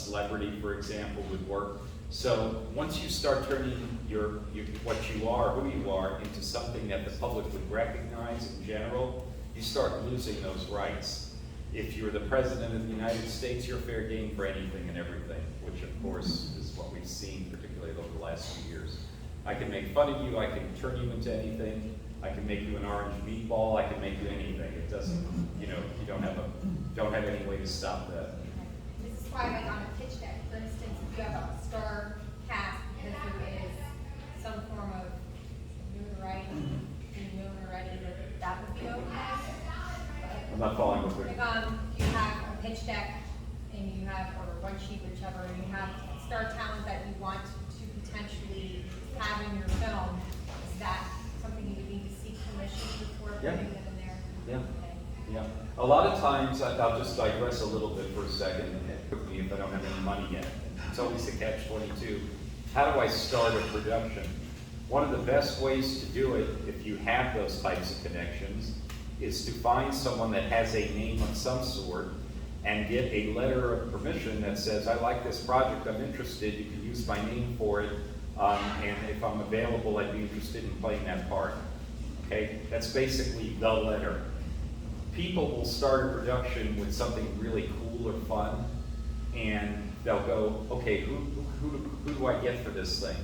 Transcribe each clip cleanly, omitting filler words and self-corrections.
celebrity, for example, would work. So once you start turning what you are, who you are, into something that the public would recognize in general, you start losing those rights. If you're the President of the United States, you're fair game for anything and everything, which of course is what we've seen, particularly over the last few years. I can make fun of you, I can turn you into anything, I can make you an orange meatball, I can make you anything. It doesn't, you don't have any way to stop that. This is why, like on a pitch deck, for instance, if you have a star cast, because there is some form of notoriety, that would be okay. I'm not following with Like if you have a pitch deck and you have, or one sheet, whichever, and you have star talent that you want to potentially have in your film, is that something you would need to seek permission before putting them in there? Yeah. Okay. Yeah. A lot of times, I'll just digress a little bit for a second, if I don't have any money yet. It's always a catch-22. How do I start a production? One of the best ways to do it, if you have those types of connections, is to find someone that has a name of some sort and get a letter of permission that says, I like this project, I'm interested, you can use my name for it, and if I'm available, I'd be interested in playing that part. Okay, that's basically the letter. People will start a production with something really cool or fun, and they'll go, okay, who do I get for this thing?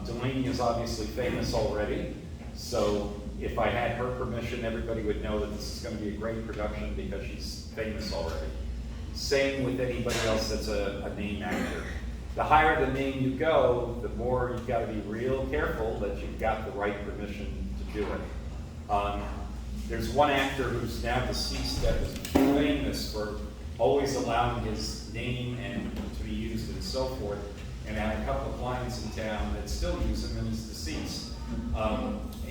Delaney is obviously famous already, so if I had her permission, everybody would know that this is going to be a great production because she's famous already. Same with anybody else that's a name actor. The higher the name you go, the more you've got to be real careful that you've got the right permission to do it. There's one actor who's now deceased that was famous for always allowing his name and to be used and so forth, and I had a couple of clients in town that still use him and he's deceased.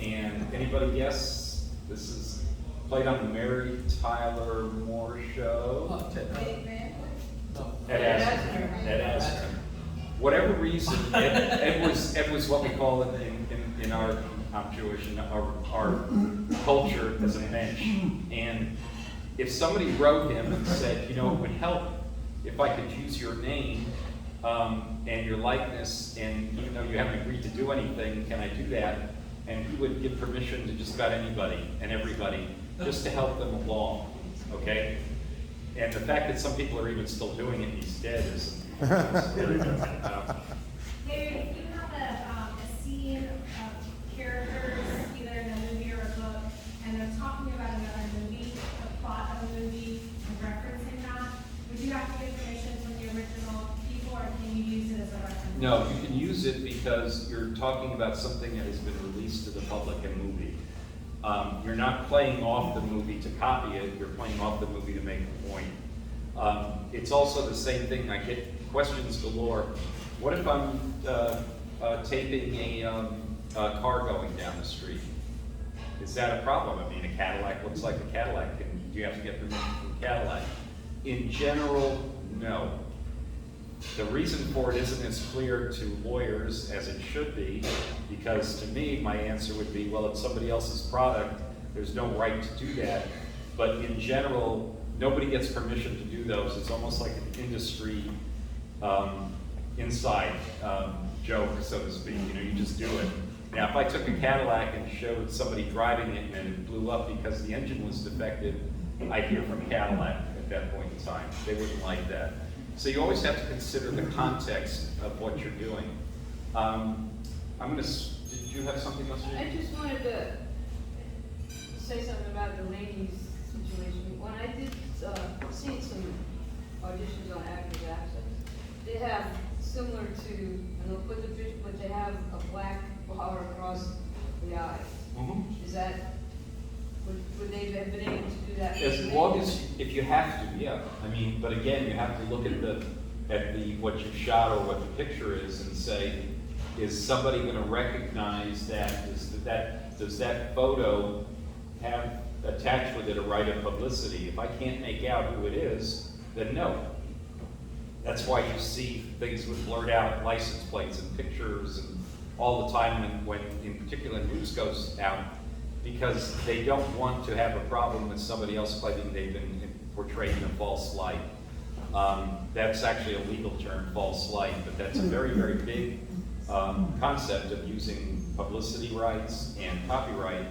And anybody guess? This is played on the Mary Tyler Moore show. Ed Asner. Whatever reason, Ed was what we call it in our, I'm Jewish, in our culture as a mensch. And if somebody wrote him and said, it would help if I could use your name and your likeness, and even though you haven't agreed to do anything, can I do that? And he would give permission to just about anybody and everybody just to help them along, okay? And the fact that some people are even still doing it, he's dead, is really doesn't. David, if you have a scene of characters, either in a movie or a book, and they're talking about another movie, the plot of a movie, and referencing that, would you have to get permission from the original people, or can you use it as a reference? No, you can use it because you're talking about something that has been released to the public in movie. You're not playing off the movie to copy it, you're playing off the movie to make a point. It's also the same thing, I get questions galore. What if I'm taping a car going down the street? Is that a problem? I mean, a Cadillac looks like a Cadillac, and do you have to get permission from Cadillac? In general, no. The reason for it isn't as clear to lawyers as it should be, because to me, my answer would be, well, it's somebody else's product, there's no right to do that. But in general, nobody gets permission to do those. It's almost like an industry inside joke, so to speak. You just do it. Now, if I took a Cadillac and showed somebody driving it and it blew up because the engine was defective, I'd hear from Cadillac at that point in time. They wouldn't like that. So you always have to consider the context of what you're doing. Did you have something else? I just wanted to say something about Delaney's situation. When I did see some auditions on Actors Access, they have similar to, and they'll put the picture, but they have a black bar across the eyes. Mm-hmm. Is that, would they have been able to do that? As long as, if you have to, yeah. I mean, but again, you have to look at what you shot or what the picture is and say, is somebody going to recognize that? Does that photo have attached with it a right of publicity? If I can't make out who it is, then no. That's why you see things with blurred out license plates and pictures and all the time when in particular news goes out, because they don't want to have a problem with somebody else claiming they've been portrayed in a false light. That's actually a legal term, false light, but that's a very, very big concept of using publicity rights and copyright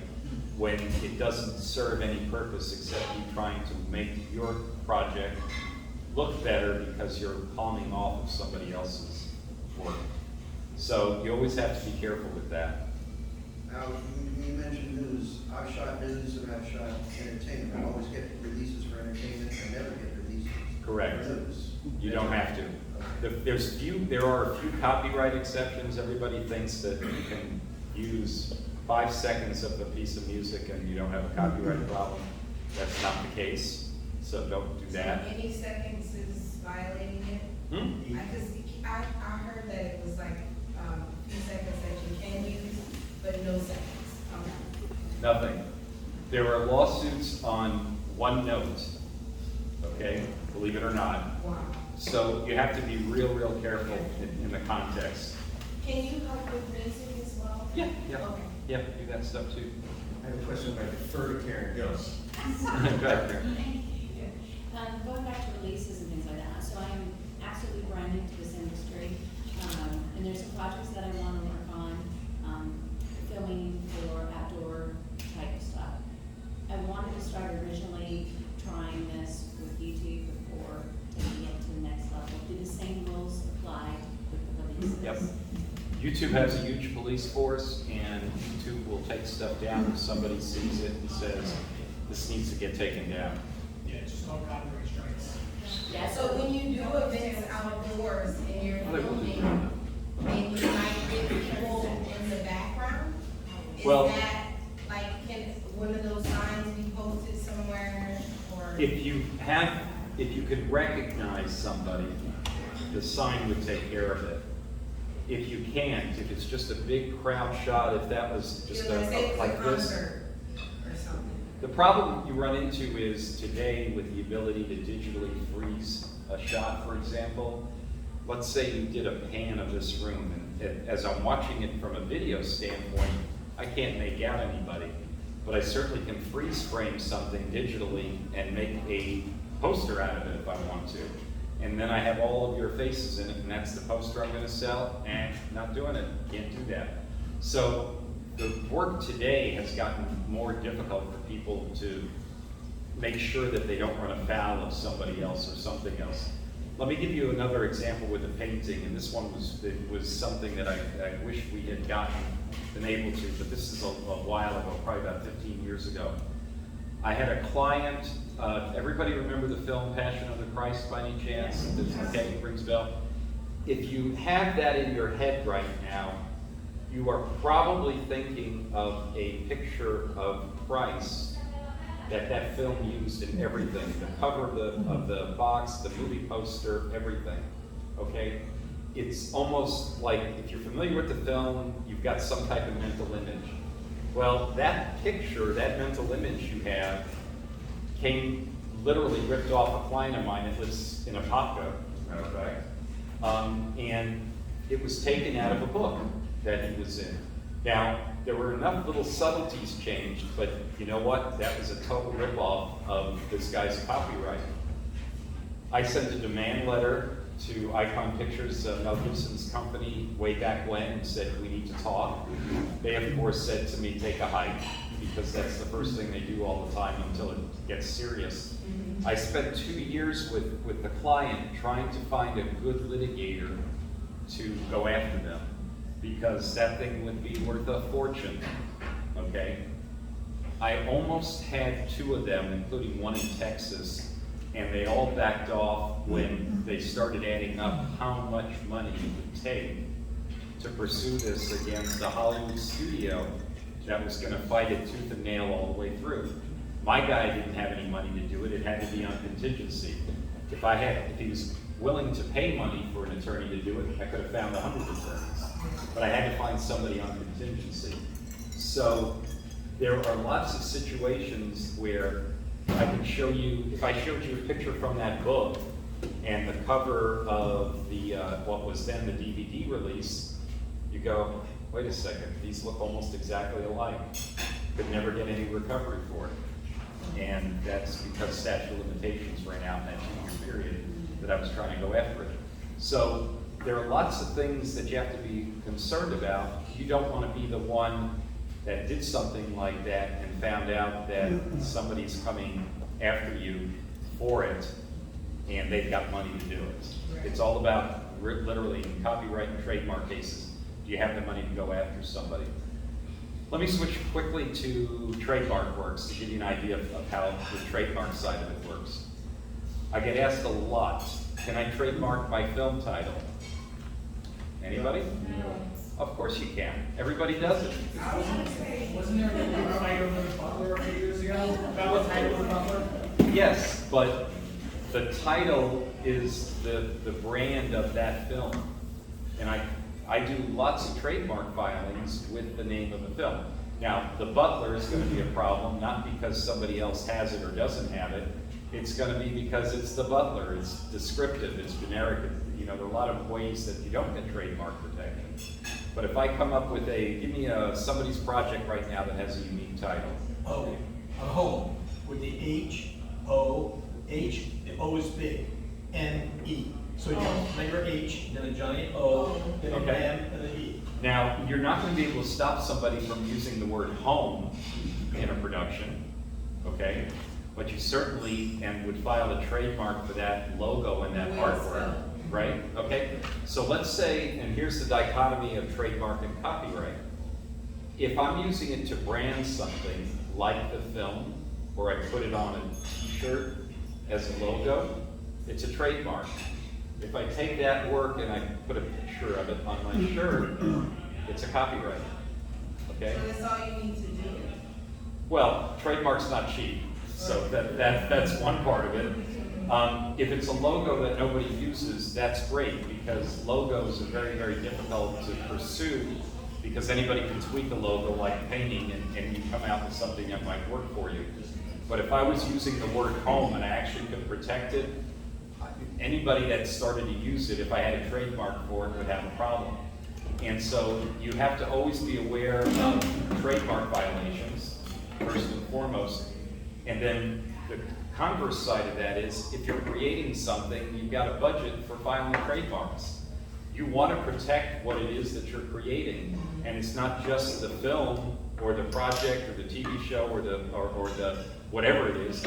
when it doesn't serve any purpose except you trying to make your project look better because you're palming off of somebody else's work. So you always have to be careful with that. Now, you mentioned news. I've shot news and I've shot entertainment. I always get releases for entertainment. I never get releases Correct. for news. You don't have to. There are a few copyright exceptions. Everybody thinks that you can use 5 seconds of a piece of music and you don't have a copyright problem. That's not the case, so don't do that. So any seconds is violating it? I heard that it was like, a few seconds that you can use, but no seconds. Okay. Nothing. There are lawsuits on one note, okay, believe it or not. Wow. So you have to be real, real careful in the context. Can you help with music as well? Yeah. Okay. Yeah, do that stuff too. I have a question, but I defer to Karen. Go. Go ahead, Karen. Going back to releases and things like that, so I am absolutely brand new to this industry, and there's some projects that I want to work on, filming for outdoor type stuff. I wanted to start originally trying this with YouTube before taking it to the next level. Do the same rules apply with the releases? Yep. YouTube has a huge police force, and YouTube will take stuff down if somebody sees it and says, this needs to get taken down. Yeah, just no copyright strikes. Yeah, So when you do events outdoors and you're Oh, they will do filming, and you might get people in the background, is Well- that, like, can one of those signs be posted somewhere, or? If you could recognize somebody, the sign would take care of it. If you can't, if it's just a big crowd shot, if that was just Yeah, let's say it's a like this. concert or something. The problem you run into is today with the ability to digitally freeze a shot, for example. Let's say you did a pan of this room, and as I'm watching it from a video standpoint, I can't make out anybody. But I certainly can freeze frame something digitally and make a poster out of it if I want to. And then I have all of your faces in it, and that's the poster I'm gonna sell, and not doing it, can't do that. So the work today has gotten more difficult for people to make sure that they don't run afoul of somebody else or something else. Let me give you another example with a painting, and this one was something that I wish we had been able to, but this is a while ago, probably about 15 years ago. I had a client, everybody remember the film Passion of the Christ by any chance? Okay, rings a bell. If you have that in your head right now, you are probably thinking of a picture of Christ that film used in everything. The cover of the box, the movie poster, everything, okay? It's almost like, if you're familiar with the film, you've got some type of mental image. Well, that picture, that mental image you have, came literally ripped off a client of mine that lives in Apopka, as a matter of fact. And it was taken out of a book that he was in. Now, there were enough little subtleties changed, but you know what? That was a total ripoff of this guy's copyright. I sent a demand letter to Icon Pictures, Mel Gibson's company, way back when, and said, we need to talk. They, of course, said to me, take a hike, because that's the first thing they do all the time until it gets serious. I spent 2 years with the client trying to find a good litigator to go after them, because that thing would be worth a fortune, okay? I almost had 2 of them, including one in Texas, and they all backed off when they started adding up how much money it would take to pursue this against a Hollywood studio that was gonna fight it tooth and nail all the way through. My guy didn't have any money to do it, it had to be on contingency. If he was willing to pay money for an attorney to do it, I could have found 100 attorneys. But I had to find somebody on contingency. So there are lots of situations where I can show you, if I showed you a picture from that book and the cover of the, what was then the DVD release, you go, wait a second, these look almost exactly alike. Could never get any recovery for it. And that's because statute of limitations ran out in that 2-year period. that I was trying to go after it. So there are lots of things that you have to be concerned about. You don't want to be the one that did something like that and found out that somebody's coming after you for it and they've got money to do it. It's all about literally in copyright and trademark cases, do you have the money to go after somebody? Let me switch quickly to trademark works to give you an idea of how the trademark side of it works. I get asked a lot, can I trademark my film title? Anybody? No. Of course you can. Everybody does it. Wasn't there a big fight over the Butler a few years ago about the title of the Butler? Yes, but the title is the brand of that film. And I do lots of trademark filings with the name of the film. Now, The Butler is going to be a problem, not because somebody else has it or doesn't have it. It's going to be because it's The Butler. It's descriptive, it's generic. You know, there are a lot of ways that you don't get trademark protection. But if I come up with give me somebody's project right now that has a unique title. Oh, a home with the H-O, the O is big, N-E. So you have letter H, then a giant O, then an Okay. M, and an E. Now, you're not going to be able to stop somebody from using the word home in a production, okay? But you certainly would file a trademark for that logo and that artwork, right? Okay? So let's say, and here's the dichotomy of trademark and copyright. If I'm using it to brand something like the film, or I put it on a t-shirt as a logo, it's a trademark. If I take that work and I put a picture of it on my shirt, it's a copyright, okay? So that's all you need to do. Well, trademark's not cheap, so that's one part of it. If it's a logo that nobody uses, that's great, because logos are very, very difficult to pursue, because anybody can tweak a logo like painting and you come out with something that might work for you. But if I was using the word home and I actually could protect it, anybody that started to use it, if I had a trademark for it, would have a problem. And so you have to always be aware of trademark violations, first and foremost. And then the converse side of that is, if you're creating something, you've got a budget for filing trademarks. You want to protect what it is that you're creating, and it's not just the film or the project or the TV show or the whatever it is.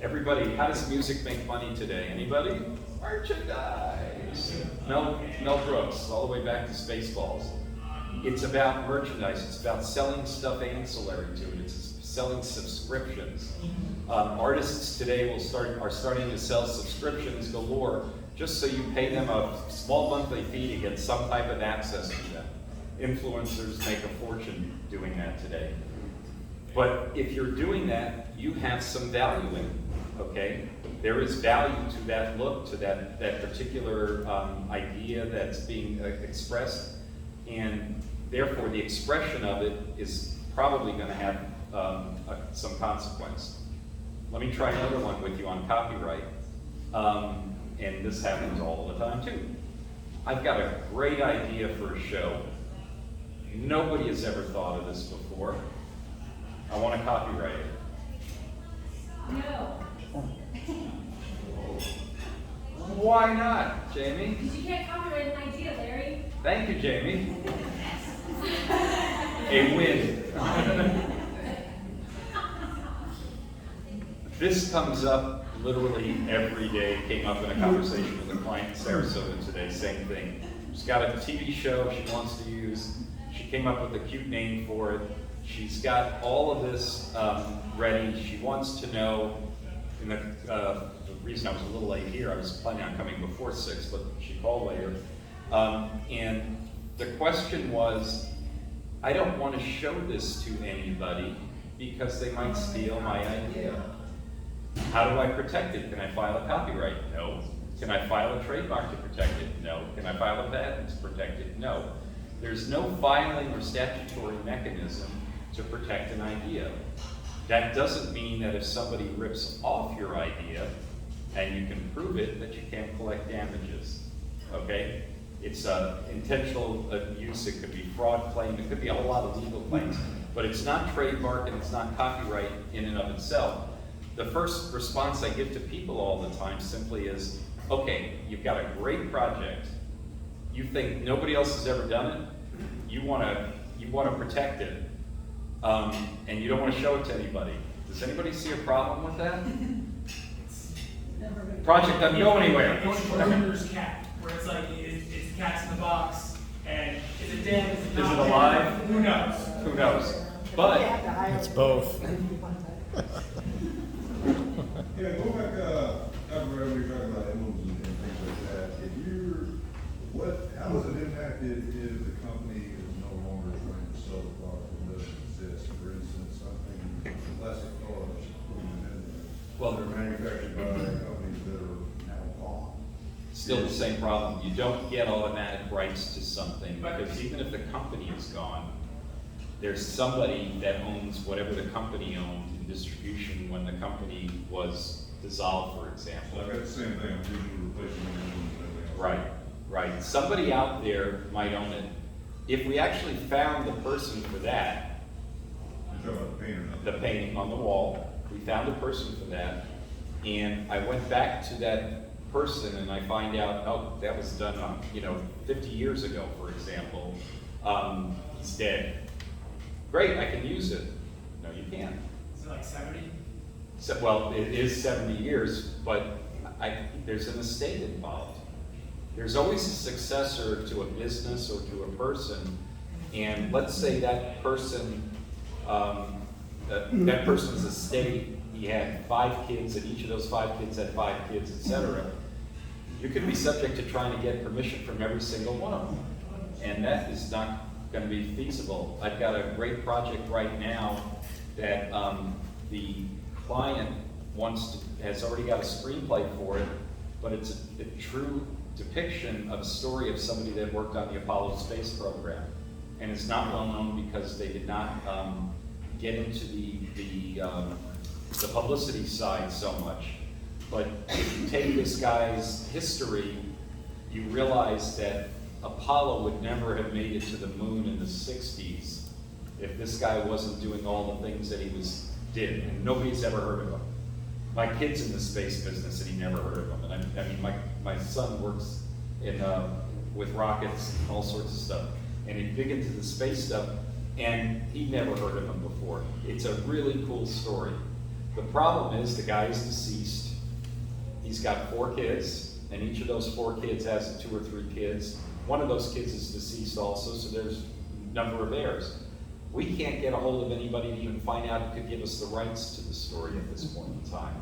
Everybody, how does music make money today? Anybody? Merchandise. Mel Brooks, all the way back to Spaceballs. It's about merchandise. It's about selling stuff ancillary to it. It's selling subscriptions. Artists today are starting to sell subscriptions galore, just so you pay them a small monthly fee to get some type of access to them. Influencers make a fortune doing that today. But if you're doing that, you have some value in it, okay? There is value to that look, to that particular idea that's being expressed, and therefore the expression of it is probably going to have some consequence. Let me try another one with you on copyright, and this happens all the time too. I've got a great idea for a show. Nobody has ever thought of this before. I want to copyright it. No. Why not, Jamie? Because you can't copyright an idea, Larry. Thank you, Jamie. A win. This comes up literally every day. Came up in a conversation with a client in Sarasota today, same thing. She's got a TV show she wants to use. She came up with a cute name for it. She's got all of this ready. She wants to know, and the reason I was a little late here, I was planning on coming before 6, but she called later. And the question was, I don't want to show this to anybody because they might steal my idea. How do I protect it? Can I file a copyright? No. Can I file a trademark to protect it? No. Can I file a patent to protect it? No. There's no filing or statutory mechanism to protect an idea. That doesn't mean that if somebody rips off your idea and you can prove it, that you can't collect damages, okay? It's intentional use, it could be fraud claim, it could be a whole lot of legal claims, but it's not trademark and it's not copyright in and of itself. the first response I give to people all the time simply is, okay, you've got a great project. You think nobody else has ever done it. You wanna protect it. And you don't wanna show it to anybody. Does anybody see a problem with that? Project doesn't go anywhere. It's Schrodinger's cat, where it's like, it's cat's in the box, and is it dead, is it not Is it dead? alive? Who knows? Who knows? But It's both. Yeah, go back, after we were talking about emblems and things like that, how is it impacted if the company is no longer trying to sell the product and doesn't exist? For instance, something, plastic cars, Well, they're manufactured by companies that are now gone. still the same problem. You don't get automatic rights to something, because even if the company is gone, there's somebody that owns whatever the company owned in distribution when the company was dissolved, for example. So I've got the same thing, I'm usually replacing emblems and everything else. Right, right. Somebody out there might own it. If we actually found the person for that, You're talking about the painter now. the painting on the wall, we found a person for that, and I went back to that person and I find out, oh, that was done, 50 years ago, for example. He's dead. Great, I can use it. No, you can't. Is it like 70? So, well, it is 70 years, but there's an estate involved. There's always a successor to a business or to a person, and let's say that person, that person's estate, he had 5 kids, and each of those 5 kids had 5 kids, etc. You could be subject to trying to get permission from every single one of them, and that is not going to be feasible. I've got a great project right now that the client has already got a screenplay for it, but it's a true depiction of a story of somebody that worked on the Apollo space program, and it's not well known because they did not get into the publicity side so much. But if you take this guy's history, you realize that Apollo would never have made it to the moon in the 60s if this guy wasn't doing all the things that he did, and nobody's ever heard of him. My kid's in the space business and he never heard of him. And I mean, my son works with rockets and all sorts of stuff, and he's big into the space stuff, and he never heard of him before. It's a really cool story. The problem is the guy is deceased. He's got 4 kids, and each of those 4 kids has 2 or 3 kids. One of those kids is deceased also, so there's a number of heirs. We can't get a hold of anybody to even find out who could give us the rights to the story at this point in time.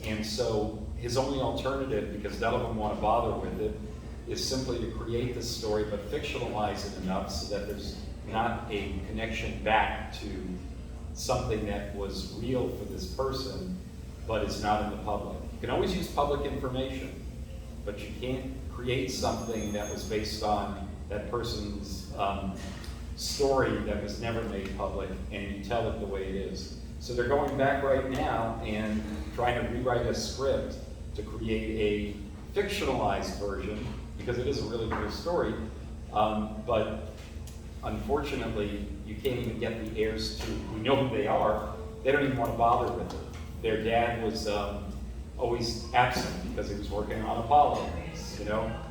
And so his only alternative, because none of them want to bother with it, is simply to create this story but fictionalize it enough so that there's not a connection back to something that was real for this person but is not in the public. You can always use public information, but you can't create something that was based on that person's story that was never made public, and you tell it the way it is. So they're going back right now and trying to rewrite a script to create a fictionalized version, because it is a really cool story, but unfortunately, you can't even get the heirs to, we know who they are, they don't even want to bother with it. Their dad was always absent because he was working on Apollo,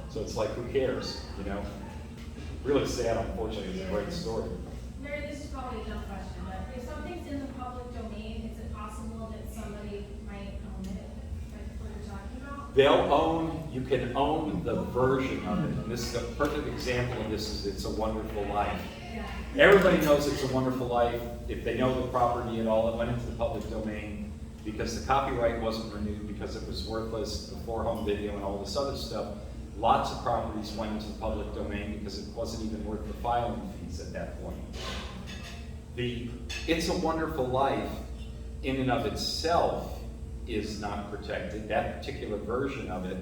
so it's like, who cares, Really sad, unfortunately. It's a great story. Mary, this is probably a dumb question, but if something's in the public domain, is it possible that somebody might own it, like what you're talking about? You can own the version of it. And this is a perfect example of this is It's a Wonderful Life. Yeah. Everybody knows It's a Wonderful Life. If they know the property at all, it went into the public domain because the copyright wasn't renewed because it was worthless before home video and all this other stuff. Lots of properties went into the public domain because it wasn't even worth the filing fees at that point. The It's a Wonderful Life in and of itself is not protected, that particular version of it,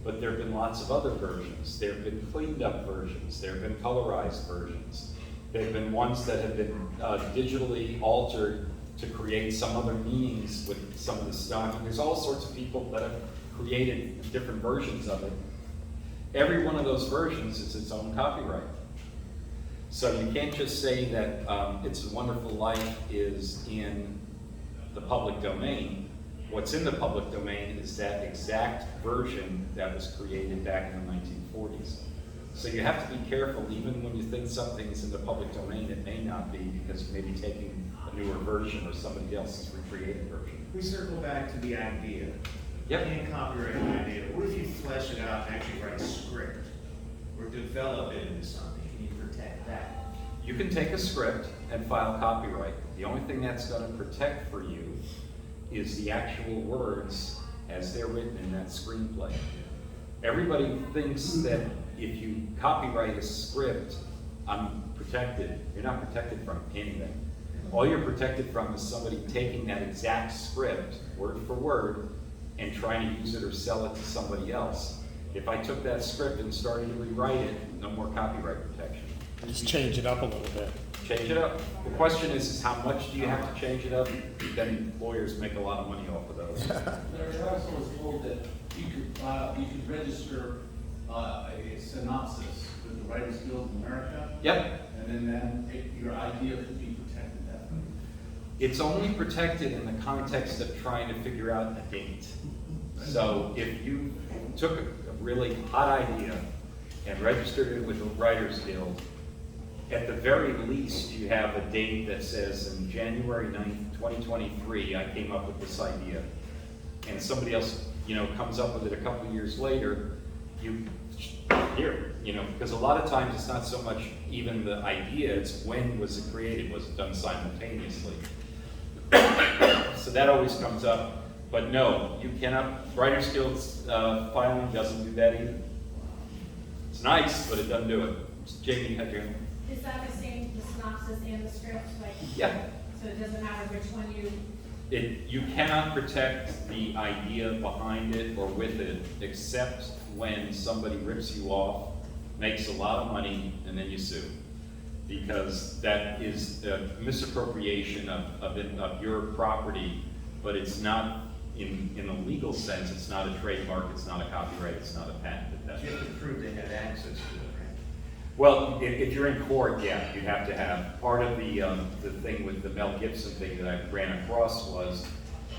but there have been lots of other versions. There have been cleaned up versions. There have been colorized versions. There have been ones that have been digitally altered to create some other meanings with some of the stuff. And there's all sorts of people that have created different versions of it. Every one of those versions is its own copyright. So you can't just say that It's a Wonderful Life is in the public domain. What's in the public domain is that exact version that was created back in the 1940s. So you have to be careful, even when you think something's in the public domain, it may not be, because you may be taking a newer version or somebody else's recreated version. We circle back to the idea. Yep. You can't copyright an idea. What if you flesh it out and actually write a script or develop it into something? Can you protect that? You can take a script and file copyright. The only thing that's going to protect for you is the actual words as they're written in that screenplay. Everybody thinks that if you copyright a script, I'm protected. You're not protected from anything. All you're protected from is somebody taking that exact script, word for word, and trying to use it or sell it to somebody else. If I took that script and started to rewrite it, no more copyright protection. Just change it up a little bit. Change it up. The question is how much do you have to change it up? Then lawyers make a lot of money off of those. There also was told that you could register a synopsis with the Writers Guild of America. Yep. And then your idea could be protected that way. It's only protected in the context of trying to figure out a date. So if you took a really hot idea and registered it with the Writers Guild, at the very least you have a date that says in January 9th, 2023, I came up with this idea. And somebody else, comes up with it a couple of years later, because a lot of times it's not so much even the idea, it's when was it created, was it done simultaneously? So that always comes up, but no, you cannot, Writers Guild's filing doesn't do that either. It's nice, but it doesn't do it. Jamie, had you? Is that the same, the synopsis and the script, like? Yeah. So it doesn't matter which one you? You cannot protect the idea behind it or with it, except when somebody rips you off, makes a lot of money, and then you sue. Because that is a misappropriation of your property, but it's not, in a legal sense, it's not a trademark, it's not a copyright, it's not a patent. You have to prove they had access to it, right? Well, if you're in court, yeah, you have to have. Part of the thing with the Mel Gibson thing that I ran across was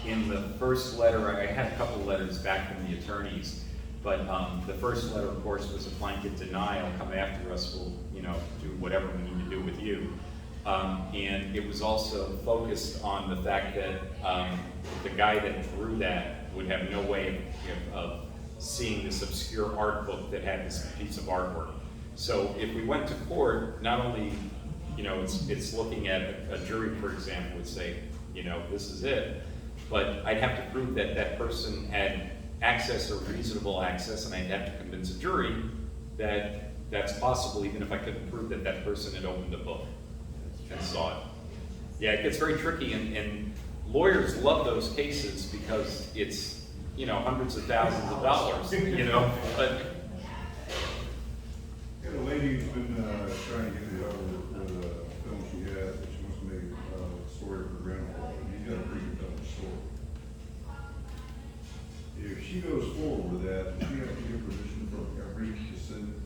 in the first letter, I had a couple of letters back from the attorneys, but the first letter, of course, was a blanket denial, come after us, we'll do whatever we need to do with you. And it was also focused on the fact that the guy that drew that would have no way of seeing this obscure art book that had this piece of artwork. So if we went to court, not only, it's looking at a jury, for example, would say, this is it, but I'd have to prove that that person had access or reasonable access, and I'd have to convince a jury that that's possible, even if I couldn't prove that that person had opened a book and saw it. Yeah, it gets very tricky, and lawyers love those cases because it's, hundreds of thousands of dollars, but. Yeah, the lady's been trying to get it over with a film she has that she wants to make a story for grandpa. He's got a pretty good story. If she goes forward with that, does she have to get permission from every descendant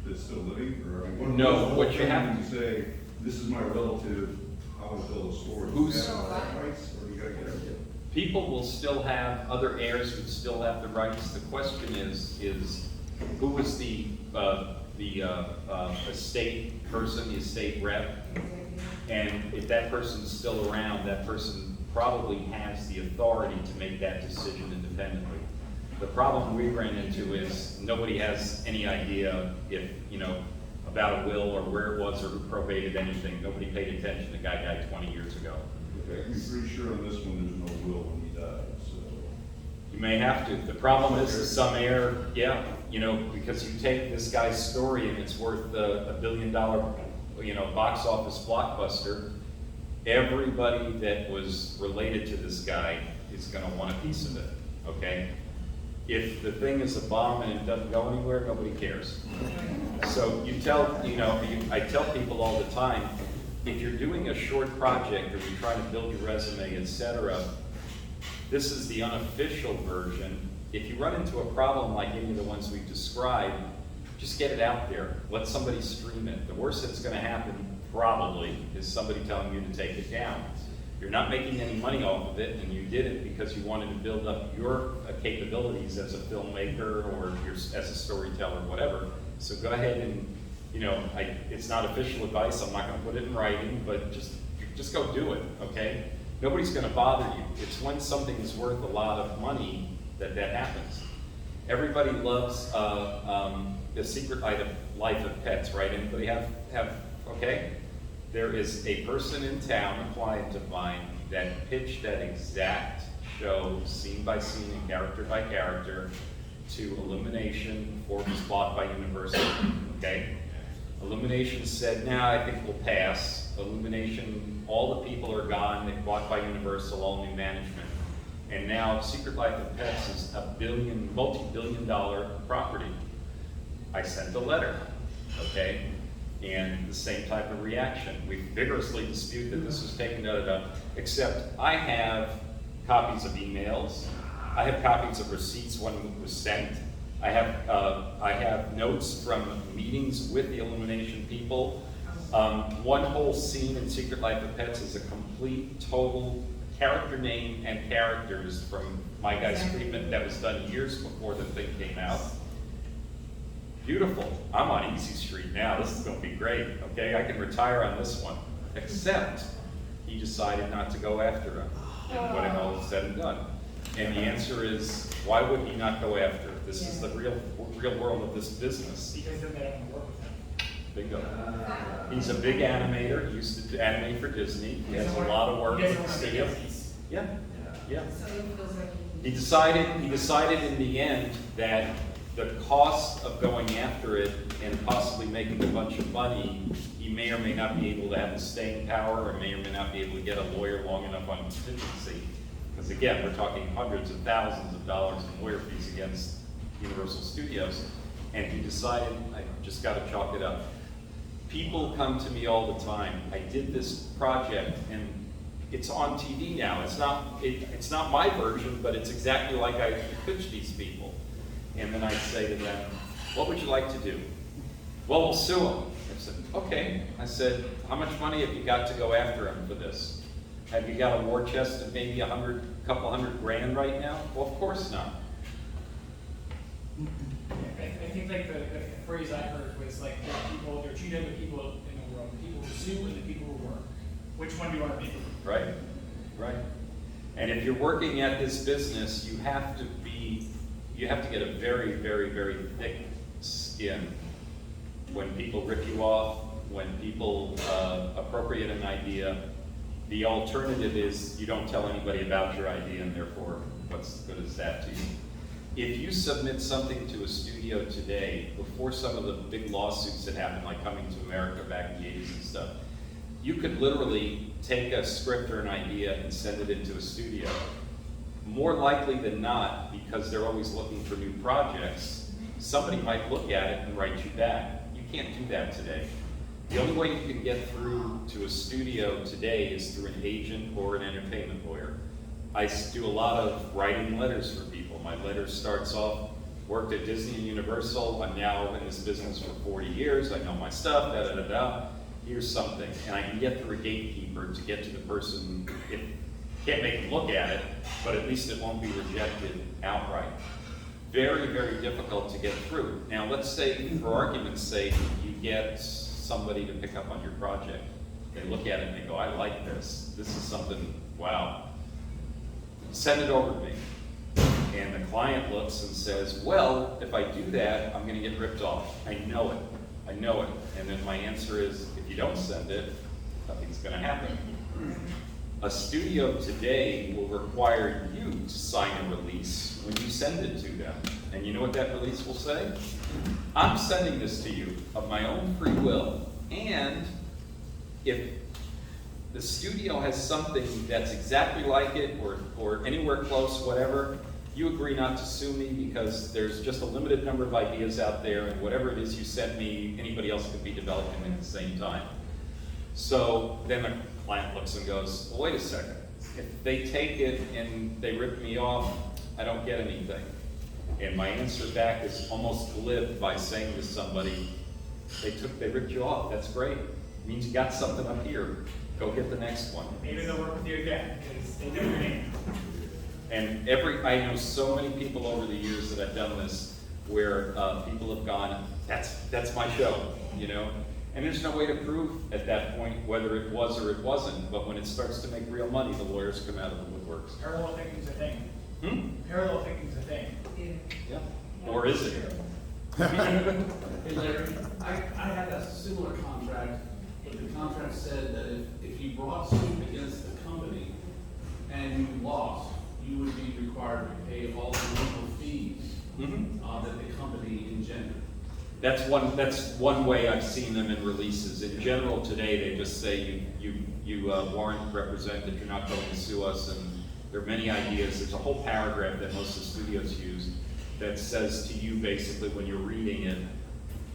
that's still living? Or No, what you have to say, this is my relative, I want to tell a story. Who's- Do you have that rights, or do you got to get everything? People will still have, other heirs would still have the rights. The question is who was the estate person, the estate rep? And if that person's still around, that person probably has the authority to make that decision independently. The problem we ran into is nobody has any idea if, about a will or where it was or who probated anything. Nobody paid attention. The guy died 20 years ago. Okay, I'm pretty sure on this one, there's no will when he died, so. You may have to. The problem is some heir, because you take this guy's story and it's worth $1 billion, box office blockbuster. Everybody that was related to this guy is going to want a piece of it. Okay. If the thing is a bomb and it doesn't go anywhere, nobody cares. So I tell people all the time, if you're doing a short project or you're trying to build your resume, etc., this is the unofficial version. If you run into a problem like any of the ones we've described, just get it out there. Let somebody stream it. The worst that's going to happen, probably, is somebody telling you to take it down. You're not making any money off of it, and you did it because you wanted to build up your capabilities as a filmmaker or as a storyteller, whatever. So go ahead and, you know, it's not official advice, I'm not gonna put it in writing, but just go do it, okay? Nobody's gonna bother you. It's when something is worth a lot of money that happens. Everybody loves The Secret Life of Pets, right? Anybody have, okay? There is a person in town, a client of mine, that pitched that exact show, scene by scene and character by character, to Illumination before it was bought by Universal, okay? Illumination said, nah, I think we'll pass. Illumination, all the people are gone, they're bought by Universal, all new management. And now Secret Life of Pets is a multi-billion-dollar property. I sent a letter, okay? And the same type of reaction. We vigorously dispute that this was taken, except I have copies of emails, I have copies of receipts when it was sent, I have notes from meetings with the Illumination people. One whole scene in Secret Life of Pets is a complete, total character name and characters from my guy's treatment that was done years before the thing came out. Beautiful. I'm on Easy Street now. This is going to be great. Okay, I can retire on this one. Except he decided not to go after him when it all is said and done. And the answer is, why would he not go after it? This is the real world of this business. Because then they don't want to work with him. Bingo. He's a big animator. He used to animate for Disney. He has a lot of work with the studio. Yeah, yeah. So he feels like He decided in the end that the cost of going after it and possibly making a bunch of money, he may or may not be able to have the staying power, or may or may not be able to get a lawyer long enough on contingency. Because again, we're talking hundreds of thousands of dollars in lawyer fees against Universal Studios. And he decided, I just got to chalk it up. People come to me all the time. I did this project, and it's on TV now. It's not my version, but it's exactly like I pitched these people. And then I say to them, what would you like to do? Well, we'll sue him. I said, okay. I said, how much money have you got to go after him for this? Have you got a war chest of maybe couple hundred grand right now? Well, of course not. I think like the phrase I heard was like, there are two different people in the world, the people who sue and the people who work. Which one do you want to be? Right, right. And if you're working at this business, you have to get a very, very, very thick skin. When people rip you off, when people appropriate an idea, the alternative is you don't tell anybody about your idea, and therefore, what's good is that to you? If you submit something to a studio today, before some of the big lawsuits that happened, like Coming to America back in the 80s and stuff, you could literally take a script or an idea and send it into a studio. More likely than not, because they're always looking for new projects, somebody might look at it and write you back. You can't do that today. The only way you can get through to a studio today is through an agent or an entertainment lawyer. I do a lot of writing letters for people. My letter starts off, worked at Disney and Universal. I'm now in this business for 40 years. I know my stuff, da-da-da-da. Here's something. And I can get through a gatekeeper to get to the person. Can't make them look at it, but at least it won't be rejected outright. Very, very difficult to get through. Now, let's say, for argument's sake, you get somebody to pick up on your project. They look at it and they go, I like this. This is something, wow. Send it over to me. And the client looks and says, well, if I do that, I'm gonna get ripped off. I know it. I know it. And then my answer is, if you don't send it, nothing's gonna happen. A studio today will require you to sign a release when you send it to them. And you know what that release will say? I'm sending this to you of my own free will. And if the studio has something that's exactly like it or anywhere close, whatever, you agree not to sue me because there's just a limited number of ideas out there, and whatever it is you sent me, anybody else can be developing at the same time. So then the client looks and goes, well, wait a second. If they take it and they rip me off, I don't get anything. And my answer back is almost glib by saying to somebody, they ripped you off, that's great. It means you got something up here. go get the next one. Maybe they'll work with you again, because they know your name. And I know so many people over the years that I've done this, where people have gone, that's my show, you know? And there's no way to prove at that point whether it was or it wasn't, but when it starts to make real money, the lawyers come out of the woodworks. Parallel thinking's a thing. Parallel thinking's a thing. Yeah. Or is it? Hey Larry, I had a similar contract, but the contract said that if you brought suit against the company and you lost, you would be required to pay all the legal fees that the company engendered. That's one way I've seen them in releases. In general, today, they just say you warrant represent that you're not going to sue us, and there are many ideas. There's a whole paragraph that most of the studios use that says to you, basically, when you're reading it,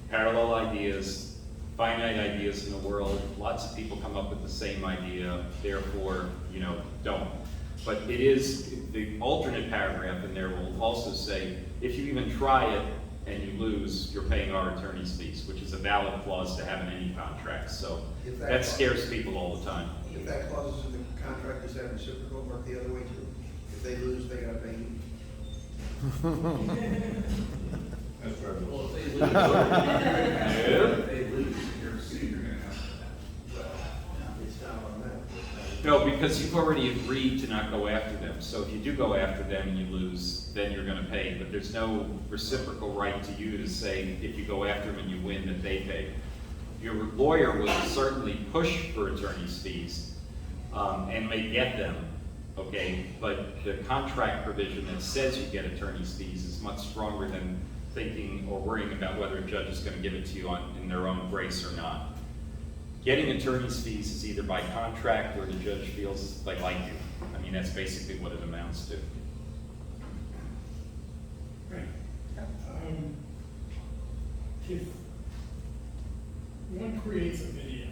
parallel ideas, finite ideas in the world, lots of people come up with the same idea, therefore, you know, don't. But it is, the alternate paragraph in there will also say, if you even try it and you lose, you're paying our attorney's fees, which is a valid clause to have in any contract. So that scares people all the time. If that clause is in the contract, does that reciprocal work the other way too? If they lose, they gotta pay you? That's right. Well, if they lose, you're sued, you're gonna have to. It's not on that. No, because you've already agreed to not go after them. So if you do go after them and you lose, then you're gonna pay. But there's no reciprocal right to you to say, if you go after them and you win, that they pay. Your lawyer will certainly push for attorney's fees, and may get them, okay? But the contract provision that says you get attorney's fees is much stronger than thinking or worrying about whether a judge is gonna give it to you in their own grace or not. Getting attorney's fees is either by contract or the judge feels they like you. I mean, that's basically what it amounts to. If one creates a video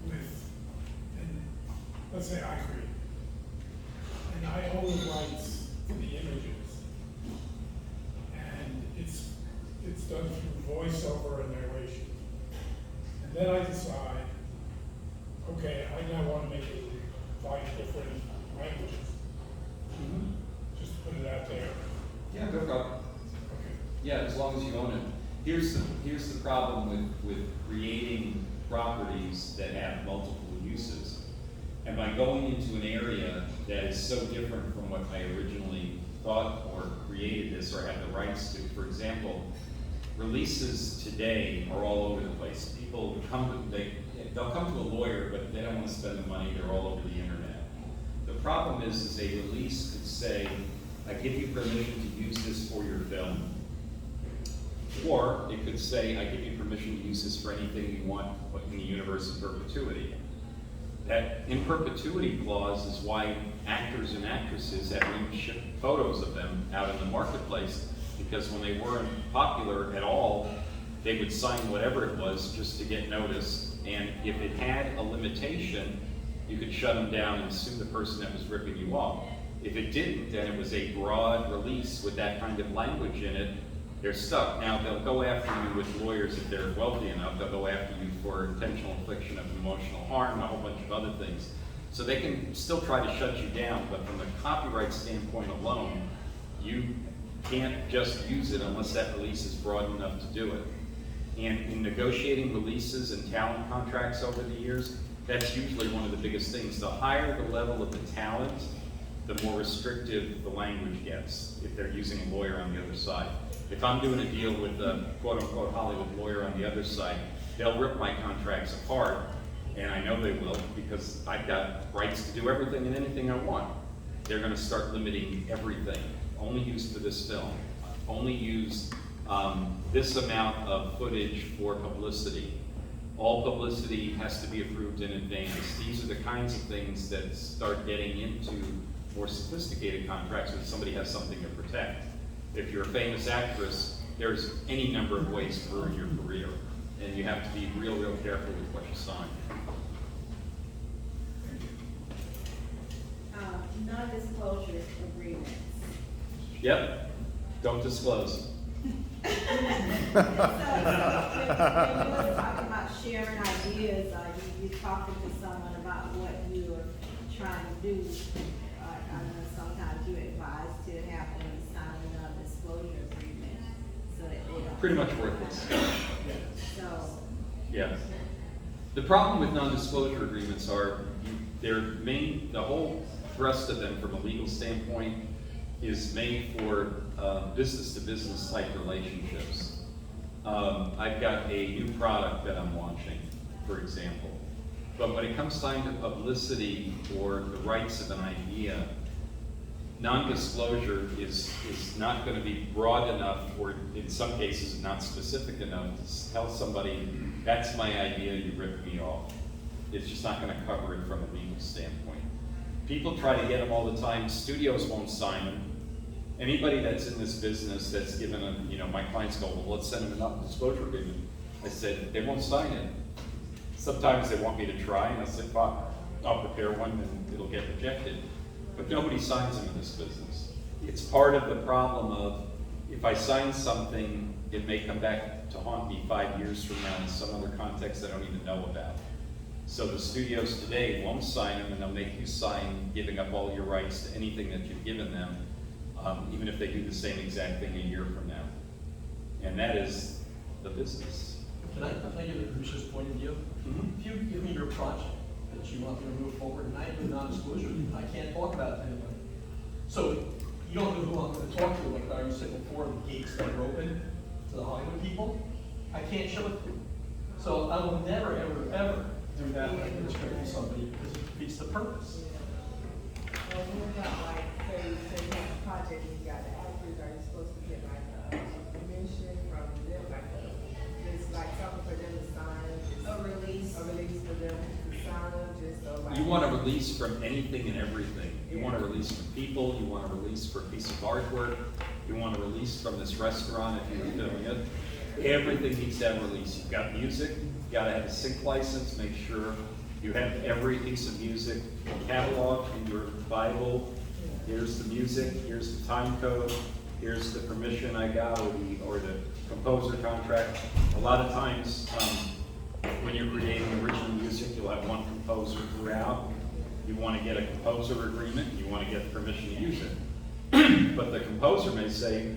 with, and let's say I create, and I own the rights to the images, and it's done through voiceover and narration, and then I decide, okay, I now want to make it 5 different languages. Just to put it out there. Yeah, no problem. Okay. Yeah, as long as you own it. Here's the problem with creating properties that have multiple uses. And by going into an area that is so different from what I originally thought or created this or had the rights to. For example, releases today are all over the place. People they'll come to a lawyer, but they don't want to spend the money, they're all over the internet. The problem is a release could say, I give you permission to use this for your film. Or it could say, I give you permission to use this for anything you want in the universe of perpetuity. That in perpetuity clause is why actors and actresses have even shipped photos of them out in the marketplace, because when they weren't popular at all, they would sign whatever it was just to get noticed. And if it had a limitation, you could shut them down and sue the person that was ripping you off. If it didn't, then it was a broad release with that kind of language in it, they're stuck. Now, they'll go after you with lawyers if they're wealthy enough. They'll go after you for intentional infliction of emotional harm and a whole bunch of other things. So they can still try to shut you down, but from the copyright standpoint alone, you can't just use it unless that release is broad enough to do it. And in negotiating releases and talent contracts over the years, that's usually one of the biggest things. The higher the level of the talent, the more restrictive the language gets if they're using a lawyer on the other side. If I'm doing a deal with a quote-unquote Hollywood lawyer on the other side, they'll rip my contracts apart, and I know they will because I've got rights to do everything and anything I want. They're gonna start limiting everything. Only used for this film. Only use this amount of footage for publicity. All publicity has to be approved in advance. These are the kinds of things that start getting into more sophisticated contracts when somebody has something to protect. If you're a famous actress, there's any number of ways to ruin your career, and you have to be real careful with what you sign. Non-disclosure agreements. Yep, don't disclose. So, when you were talking about sharing ideas, you're talking to someone about what you're trying to do. I know sometimes you advise to have them sign a disclosure agreement, so that they don't. Pretty much worthless. So, Yeah. The problem with non-disclosure agreements are, the whole thrust of them from a legal standpoint is made for business-to-business type relationships. I've got a new product that I'm launching, for example. But when it comes time to publicity or the rights of an idea, non-disclosure is not going to be broad enough, or in some cases not specific enough to tell somebody, that's my idea, you ripped me off. It's just not going to cover it from a legal standpoint. People try to get them all the time. Studios won't sign them. Anybody that's in this business that's given my clients go, well, let's send them a non-disclosure agreement. I said, they won't sign it. Sometimes they want me to try, and I said, fine, I'll prepare one and it'll get rejected. But nobody signs them in this business. It's part of the problem of, if I sign something, it may come back to haunt me 5 years from now in some other context I don't even know about. So the studios today won't sign them, and they'll make you sign giving up all your rights to anything that you've given them, even if they do the same exact thing a year from now. And that is the business. Can I give a Bruce's point of view? If you give me your project that you want me to move forward, and I do non-disclosure, I can't talk about it to anybody. So you don't know who I'm going to talk to, like I said before, the gates that are open to the Hollywood people. I can't show it to you. So I will never, ever, ever do that when I'm describing somebody, because it defeats the purpose. Well, what about like, say you have a project and you got the actors, are you supposed to get like a permission from them, like it's like something for them to sign? A release. A release for them to sign, just so like. You want to release from anything and everything. You want to release from people, you want to release for a piece of artwork, you want to release from this restaurant if you're doing it. Everything needs to have a release. You've got music, you've got to have a sync license, make sure you have every piece of music cataloged in your Bible. Here's the music, here's the time code, here's the permission I got, or the composer contract. A lot of times, when you're creating original music, you'll have one composer throughout. You want to get a composer agreement, you want to get permission to use it. But the composer may say,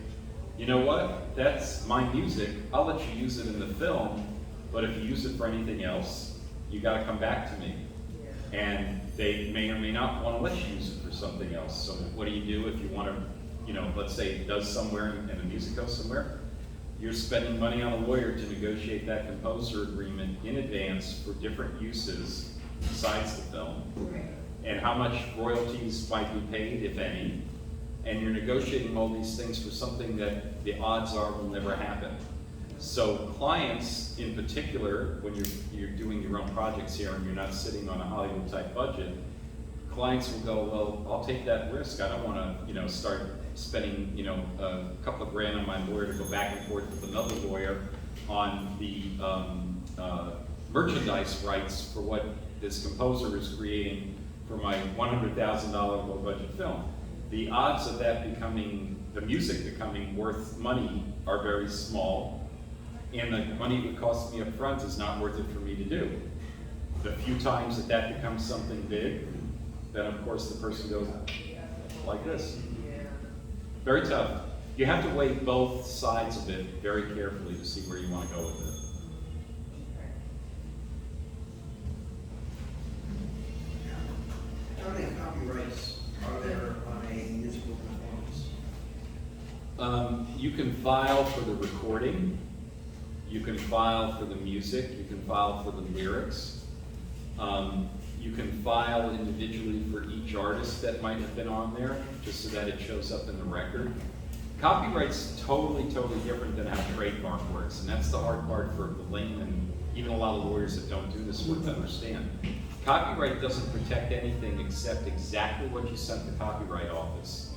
you know what, that's my music, I'll let you use it in the film, but if you use it for anything else, you got to come back to me. And they may or may not want to let you use it for something else. So what do you do if you want to, let's say it does somewhere and the music goes somewhere? You're spending money on a lawyer to negotiate that composer agreement in advance for different uses besides the film. And how much royalties might be paid, if any. And you're negotiating all these things for something that the odds are will never happen. So clients, in particular, when you're doing your own projects here and you're not sitting on a Hollywood type budget, clients will go, well, I'll take that risk. I don't want to, start spending, a couple of grand on my lawyer to go back and forth with another lawyer on the merchandise rights for what this composer is creating for my $100,000 low budget film. The odds of that the music becoming worth money are very small, and the money it would cost me up front is not worth it for me to do. The few times that becomes something big, then of course the person goes like this. Very tough. You have to weigh both sides of it very carefully to see where you want to go with it. How many copyrights are there on a musical performance? You can file for the recording, you can file for the music, you can file for the lyrics. You can file individually for each artist that might have been on there, just so that it shows up in the record. Copyright's totally different than how trademark works, and that's the hard part for the layman, even a lot of lawyers that don't do this work to understand. Copyright doesn't protect anything except exactly what you sent the Copyright Office,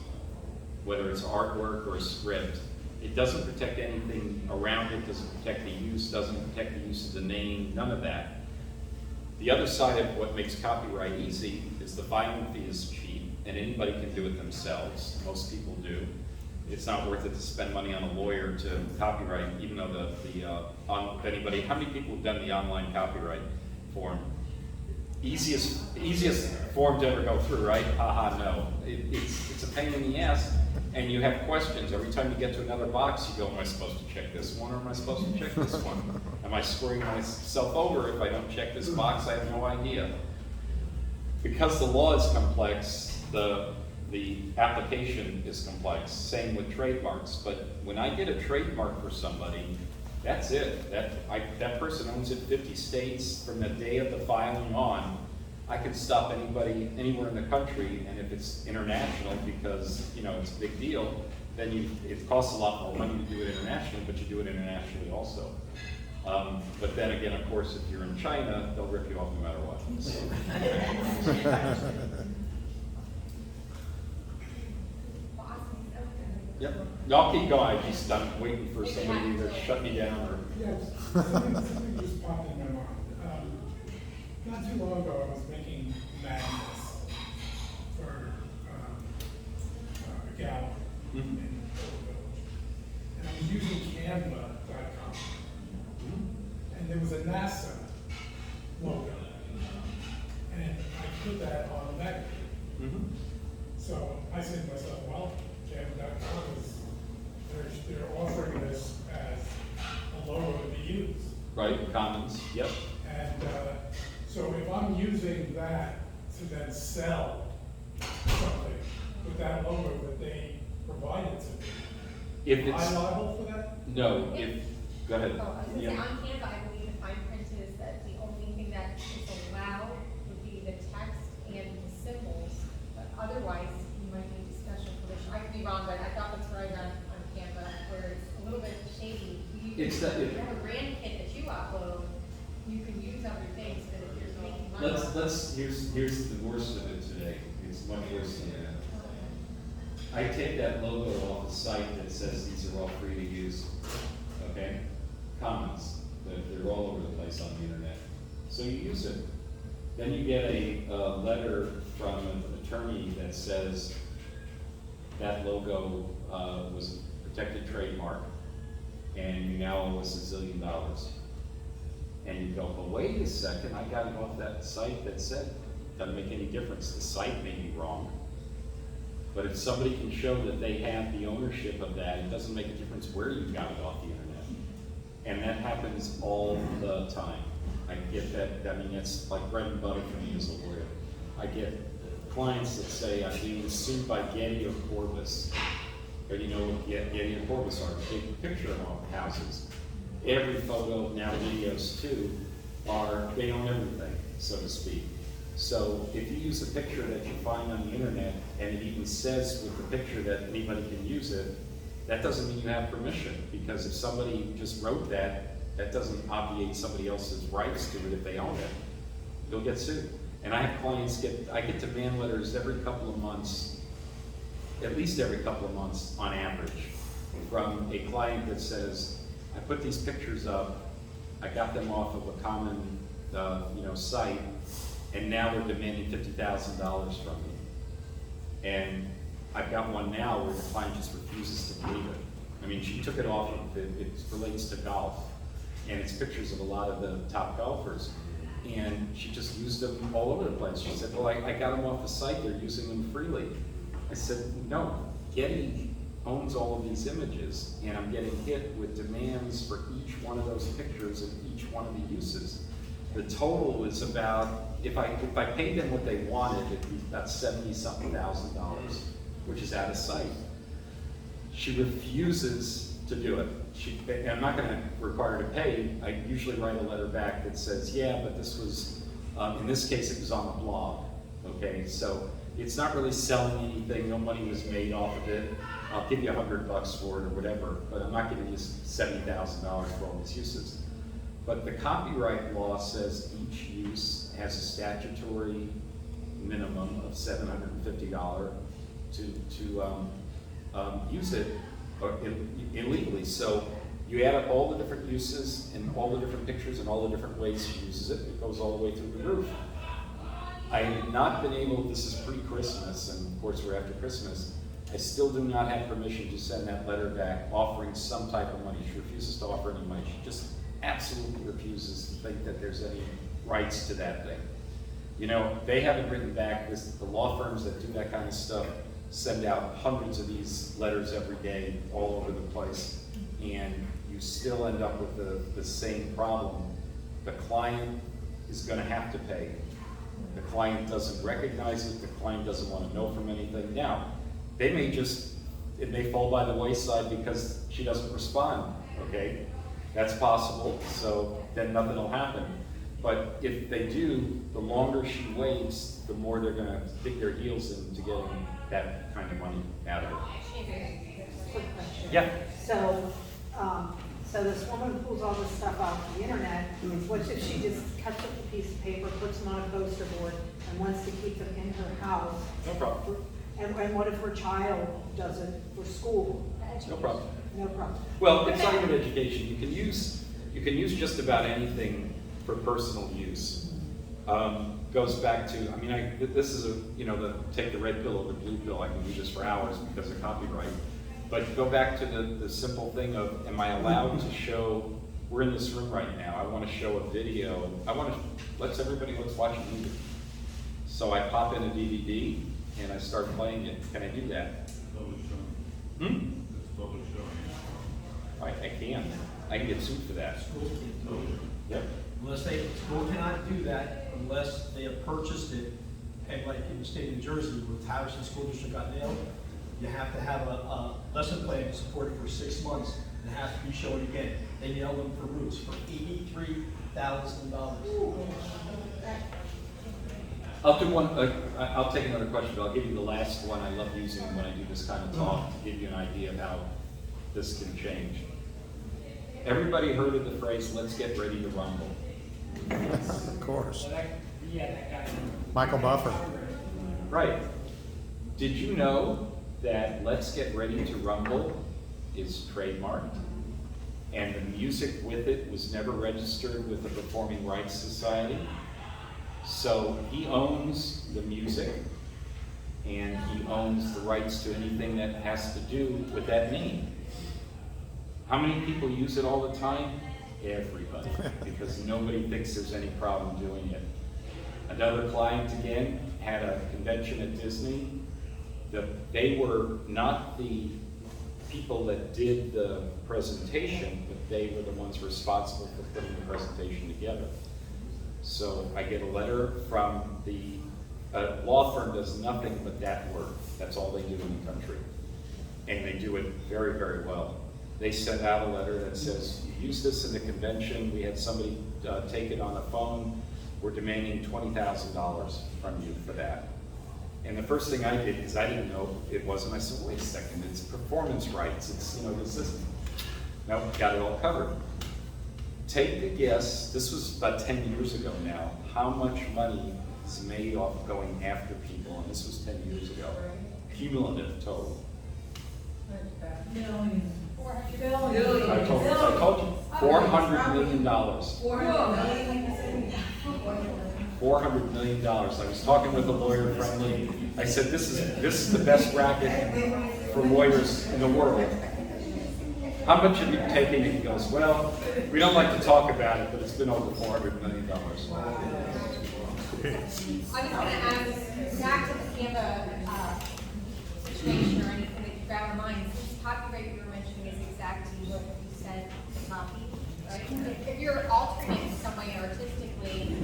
whether it's artwork or a script. It doesn't protect anything around it, doesn't protect the use, doesn't protect the use of the name, none of that. The other side of what makes copyright easy is the filing fee is cheap, and anybody can do it themselves. Most people do. it's not worth it to spend money on a lawyer to copyright, even though how many people have done the online copyright form? Easiest form to ever go through, right? Haha, no. It's a pain in the ass, and you have questions. Every time you get to another box, you go, am I supposed to check this one, or am I supposed to check this one? Am I screwing myself over if I don't check this box? I have no idea. Because the law is complex, the application is complex. Same with trademarks. But when I get a trademark for somebody, that's it. That person owns it 50 states from the day of the filing on. I can stop anybody anywhere in the country, and if it's international, because it's a big deal, then it costs a lot more money to do it internationally, but you do it internationally also. But then again, of course, if you're in China, they'll rip you off no matter what. So. Yep. No, I'll keep going. I'm waiting for somebody to either shut me down or. Yes, something just popped in my mind. Not too long ago, I was making magnets for a gallery in Old Village, and I was using Canva.com, and there was a NASA logo, and I put that on the magnet. So I said to myself, well, Canva.com they're offering this as a logo to be used. Right, commons, yep. And so if I'm using that to then sell something with that logo that they provided to me, am I liable for that? No, go ahead. Oh, I was gonna say, on Canva, I believe the fine print is that the only thing that is allowed would be the text and the symbols, but otherwise, you might need a special permission. I could be wrong, but I thought that's what I read on Canva, where it's a little bit shady. If you have a brand kit that you upload, you can use other things, but if you're making money. Here's the worst of it today. It's much worse than that. I take that logo off the site that says these are all free to use, okay? Comments, they're all over the place on the internet. So you use it. Then you get a letter from an attorney that says that logo was a protected trademark, and you now owe us $1 zillion. And you go, well, wait a second, I got it off that site that said, doesn't make any difference, the site may be wrong. But if somebody can show that they have the ownership of that, it doesn't make a difference where you got it off the internet. And that happens all the time. I get that, I mean, that's like bread and butter for me as a lawyer. I get clients that say, I'm being sued by Getty or Corbis. But you know what Getty and Corbis are, big picture houses. Every photo, now videos too, they own everything, so to speak. So if you use a picture that you find on the internet, and it even says with the picture that anybody can use it, that doesn't mean you have permission, because if somebody just wrote that, that doesn't obviate somebody else's rights to it if they own it. You'll get sued. And I have clients I get demand letters every couple of months, at least every couple of months on average, from a client that says, I put these pictures up, I got them off of a common site, and now they're demanding $50,000 from me. And I've got one now where the client just refuses to believe it. I mean, she took it off, it relates to golf, and it's pictures of a lot of the top golfers. And she just used them all over the place. She said, well, I got them off the site, they're using them freely. I said, no, Getty owns all of these images, and I'm getting hit with demands for each one of those pictures and each one of the uses. The total was about, if I paid them what they wanted, it'd be about $70-something thousand, which is out of sight. She refuses to do it. I'm not going to require her to pay. I usually write a letter back that says, yeah, but this was, in this case, it was on the blog. Okay, so it's not really selling anything. No money was made off of it. I'll give you $100 for it or whatever, but I'm not giving you $70,000 for all these uses. But the copyright law says each use has a statutory minimum of $750 to use it illegally. So you add up all the different uses and all the different pictures and all the different ways she uses it, it goes all the way through the roof. I have not been able, this is pre-Christmas, and of course we're after Christmas, I still do not have permission to send that letter back offering some type of money. She refuses to offer any money. She just absolutely refuses to think that there's any rights to that thing. You know, they haven't written back. The law firms that do that kind of stuff send out hundreds of these letters every day all over the place, and you still end up with the same problem. The client is going to have to pay. The client doesn't recognize it. The client doesn't want to know from anything. Now, it may fall by the wayside because she doesn't respond, okay? That's possible, so then nothing will happen. But if they do, the longer she waits, the more they're gonna dig their heels into getting that kind of money out of her. Quick question. Yeah. So, so this woman pulls all this stuff off the internet, what if she just cuts up a piece of paper, puts them on a poster board, and wants to keep them in her house? No problem. And what if her child does it for school? No problem. No problem. Well, it's not even education. You can use just about anything for personal use. Goes back to, I mean, this is take the red pill or the blue pill. I can do this for hours because of copyright. But go back to the simple thing of, am I allowed to show, we're in this room right now, I want to show a video, let's watch a movie. So I pop in a DVD and I start playing it. Can I do that? I can. I can get sued for that. Yep. School cannot do that unless they have purchased it, and like in the state of New Jersey, where Patterson School District got nailed, you have to have a lesson plan to support it for 6 months, and it has to be shown again. They nailed them for roots for $83,000. I'll do one, I'll take another question, but I'll give you the last one I love using when I do this kind of talk to give you an idea of how this can change. Everybody heard of the phrase, let's get ready to rumble? Of course. Yeah, that guy. Michael Buffer. Right. Did you know that Let's Get Ready to Rumble is trademarked? And the music with it was never registered with the Performing Rights Society? So he owns the music, and he owns the rights to anything that has to do with that name. How many people use it all the time? Everybody, because nobody thinks there's any problem doing it. Another client, again, had a convention at Disney. They were not the people that did the presentation, but they were the ones responsible for putting the presentation together. So I get a letter from the law firm does nothing but that work. That's all they do in the country. And they do it very, very well. They send out a letter that says, you use this in the convention, we had somebody take it on the phone, we're demanding $20,000 from you for that. And the first thing I did, because I didn't know it wasn't, I said, wait a second, it's performance rights, it's, this is, no, got it all covered. Take a guess, this was about 10 years ago now, how much money is made off going after people, and this was 10 years ago, cumulative total. Millions. I told you, $400 million. $400 million. I was talking with a lawyer friendly. I said, this is the best racket for lawyers in the world. How much have you taken? And he goes, well, we don't like to talk about it, but it's been over $400 million. I was going to ask, back to the Canva situation or anything that you grab in mind, this copyright you were mentioning is exactly what you said, copy, right? If you're altering it in some way artistically,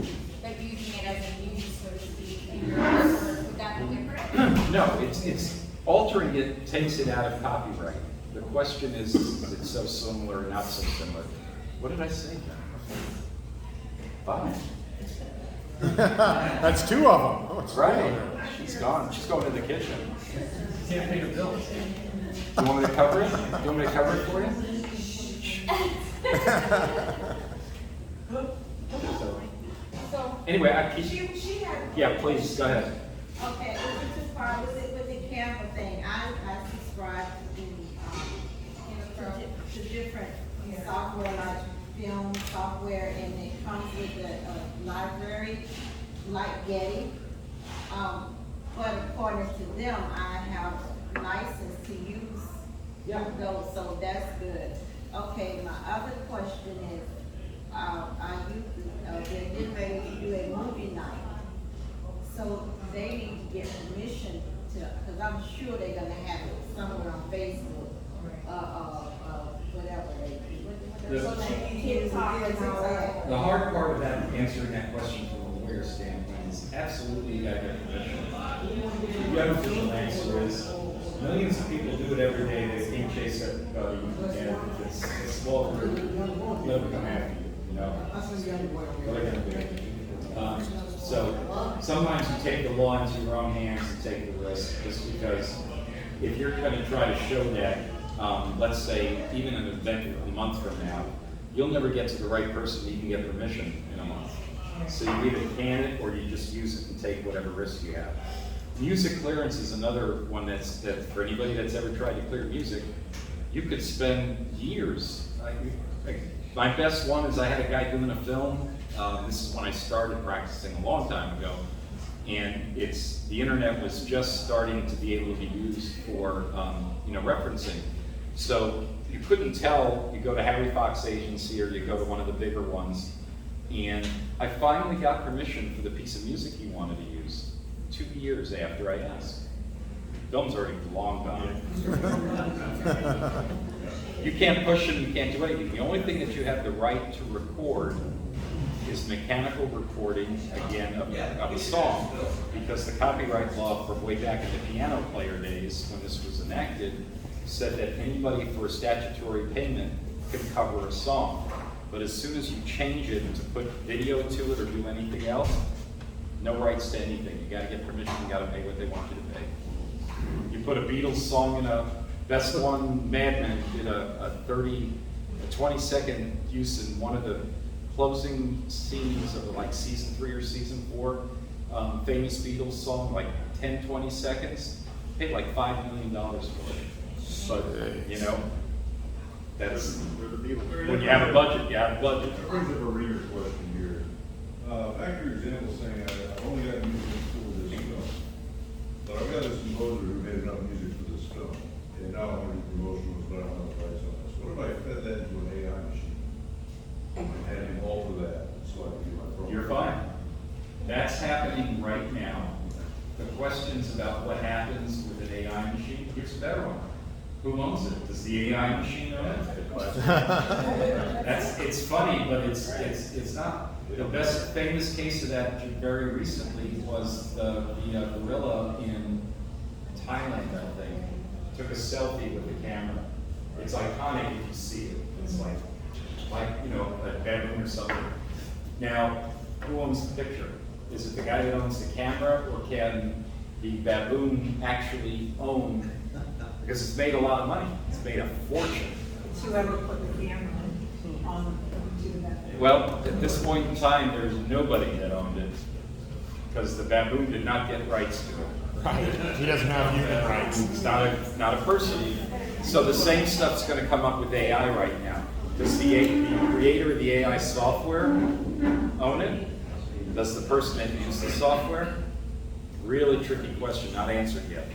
but using it as a muse, so to speak, in your artwork, would that be different? No, it's altering it takes it out of copyright. The question is it so similar or not so similar? What did I say then? 5. That's 2 of them. That's right. She's gone. She's going to the kitchen. Can't pay the bill. You want me to cover it? You want me to cover it for you? So, Anyway, I keep. she had. Yeah, please go ahead. Okay, this is part with the Canva thing. I subscribe to different software like film software, and it comes with a library like Getty. But according to them, I have licensed to use Yeah. those, so that's good. Okay, my other question is, are you, they're getting ready to do a movie night. So they need to get permission to, cause I'm sure they're gonna have it somewhere on Facebook, whatever they do. The- So they can talk about The hard part of that, answering that question from a lawyer standpoint, is absolutely you gotta get permission. The unofficial answer is, millions of people do it every day, they can't chase everybody, and if it's a small group, they'll come after you, you know? What are they gonna do? So, sometimes you take the law into your own hands and take the risk, just because if you're gonna try to show that, let's say, even an event a month from now, you'll never get to the right person to even get permission in a month. So you either can it, or you just use it and take whatever risk you have. Music clearance is another one that for anybody that's ever tried to clear music, you could spend years. My best one is I had a guy doing a film. This is when I started practicing a long time ago. And the internet was just starting to be able to be used for, referencing. So you couldn't tell, you go to Harry Fox Agency or you go to one of the bigger ones. And I finally got permission for the piece of music he wanted to use 2 years after I asked. Film's already long gone. You can't push it, you can't do anything. The only thing that you have the right to record is mechanical recording, again, of a song. Because the copyright law from way back in the piano player days, when this was enacted, said that anybody for a statutory payment can cover a song. But as soon as you change it to put video to it or do anything else, no rights to anything. You gotta get permission, you gotta pay what they want you to pay. You put a Beatles song in a Best One, Mad Men did a 20-second use in one of the closing scenes of like season 3 or season 4, famous Beatles song, like 10, 20 seconds, paid like $5 million for it. But, that's, when you have a budget, you have a budget. That brings up a reader question here. Back to your example saying, I only got music for this film. But I've got this composer who made enough music for this film. And now I'm going to promotion, but I don't have the rights on this. What if I fed that into an AI machine? And had him alter that, so I can do my program? You're fine. That's happening right now. The questions about what happens with an AI machine, here's a better one. Who owns it? Does the AI machine own it? Good question. It's funny, but it's not. The best famous case of that very recently was the gorilla in Thailand, I think. Took a selfie with the camera. It's iconic if you see it. It's like a baboon or something. Now, who owns the picture? Is it the guy that owns the camera, or can the baboon actually own? Because it's made a lot of money. It's made a fortune. It's whoever put the camera on to that. Well, at this point in time, there's nobody that owned it, because the baboon did not get rights to it. Right, he doesn't have human rights. It's not a person. So the same stuff's gonna come up with AI right now. Does the creator of the AI software own it? Does the person that uses the software? Really tricky question, not answered yet.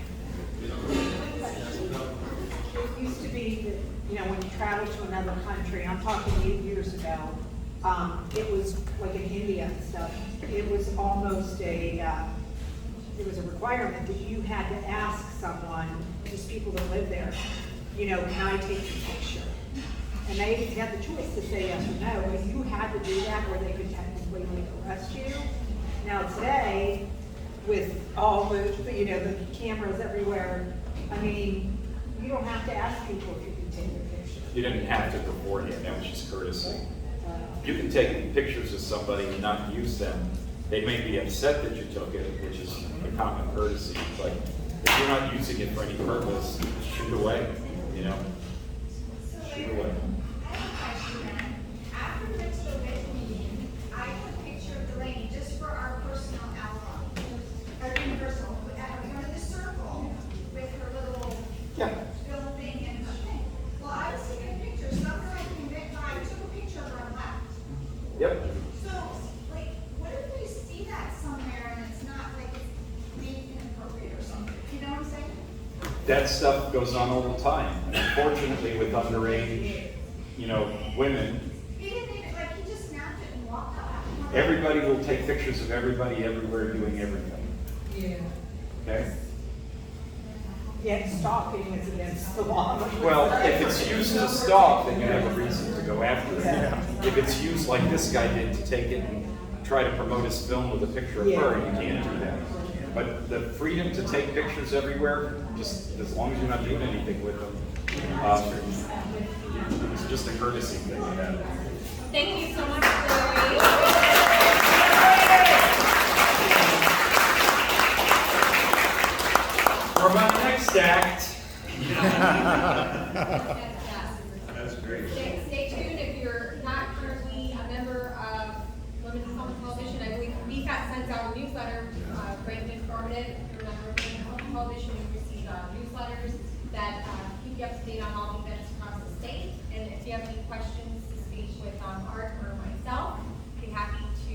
It used to be that, when you travel to another country, I'm talking 8 years ago, it was like in India and stuff, it was almost it was a requirement that you had to ask someone, just people that live there, can I take your picture? And they had the choice to say yes or no, but you had to do that or they could technically arrest you. Now today, with all the cameras everywhere, you don't have to ask people if you can take their picture. You didn't have to beforehand, that was just courtesy. You can take pictures of somebody and not use them. They may be upset that you took it, which is a common courtesy. But if you're not using it for any purpose, shoot away, Shoot away. I have a question then. After the next event meeting, I took a picture of the lady just for our personal album. Or universal, under the circle with her little film thing and her thing. Well, I was taking a picture, somewhere I came back, I took a picture of her and left. Yep. So, what if we see that somewhere and it's not like it's made inappropriate or something? You know what I'm saying? that stuff goes on all the time. And unfortunately, with underage, women, everybody will take pictures of everybody everywhere doing everything. Yeah. Okay? Yet stalking is against the law. Well, if it's used to stalk, then you have a reason to go after it. If it's used like this guy did to take it and try to promote his film with a picture of her, you can't do that. But the freedom to take pictures everywhere, just as long as you're not doing anything with them, it's just a courtesy thing to have. Thank you so much, Larry. For my next act. That's great. Stay tuned if you're not currently a member of Women's Public Television. I believe BFAT sends out a newsletter, great and informative. If you're a member of Women's Public Television, you receive newsletters that keep you up to date on all the events across the state. And if you have any questions to speak with Art or myself, I'd be happy to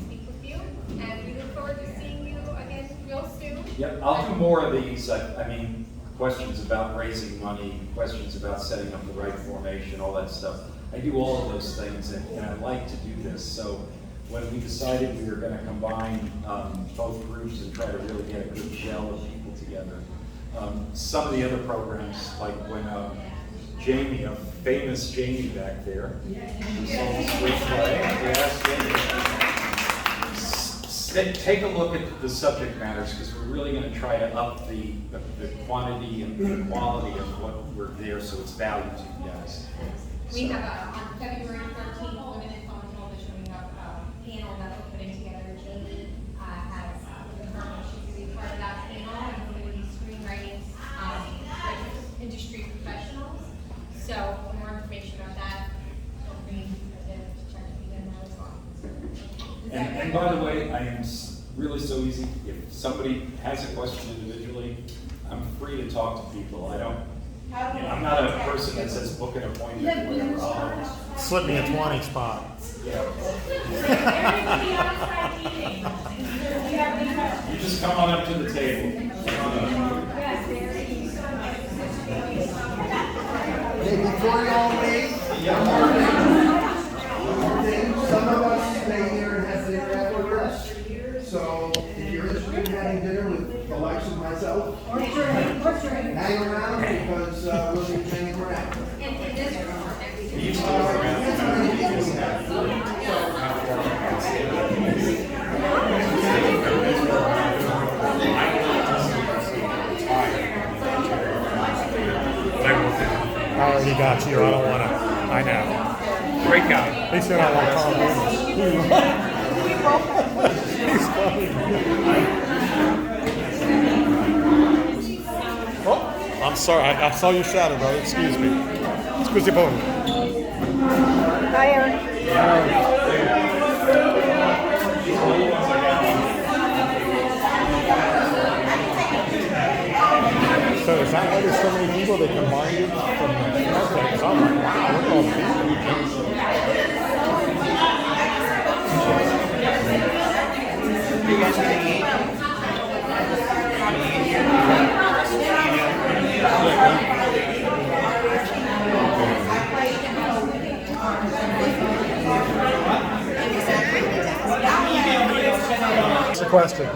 speak with you. And we look forward to seeing you again real soon. Yep, I'll do more of these. I mean, questions about raising money, questions about setting up the right formation, all that stuff. I do all of those things, and I like to do this. So when we decided we were going to combine both groups and try to really get a good gel of people together, some of the other programs, like when Jamie, a famous Jamie back there, who sold Switchblade, take a look at the subject matters, because we're really going to try to up the quantity and the quality of what we're there, so it's value to you guys. We have on February 13th, Women in Public Television, we have a panel that we're putting together. Jamie has confirmed that she's going to be part of that panel, and we're going to be screenwriting industry professionals. So for more information about that, feel free to check it out as well. And by the way, I am really so easy. If somebody has a question individually, I'm free to talk to people. I'm not a person that says book an appointment or whatever. Slip me a 20 spot. Yeah. You just come on up to the table. Hey, before you all leave, some of us stay here and have dinner afterwards. So if you're interested in having dinner with the likes of myself, hang around because we'll be hanging around. In this room, He's around. I already got you. I don't want to. I know. Break out. They said I want Tom He's funny. Oh, I'm sorry. I saw your shadow, brother. Excuse me. Scusi poco. Hi, Aaron. So is that why there's so many people that combined it from the Because I'm like, wow, look at all these What's the question?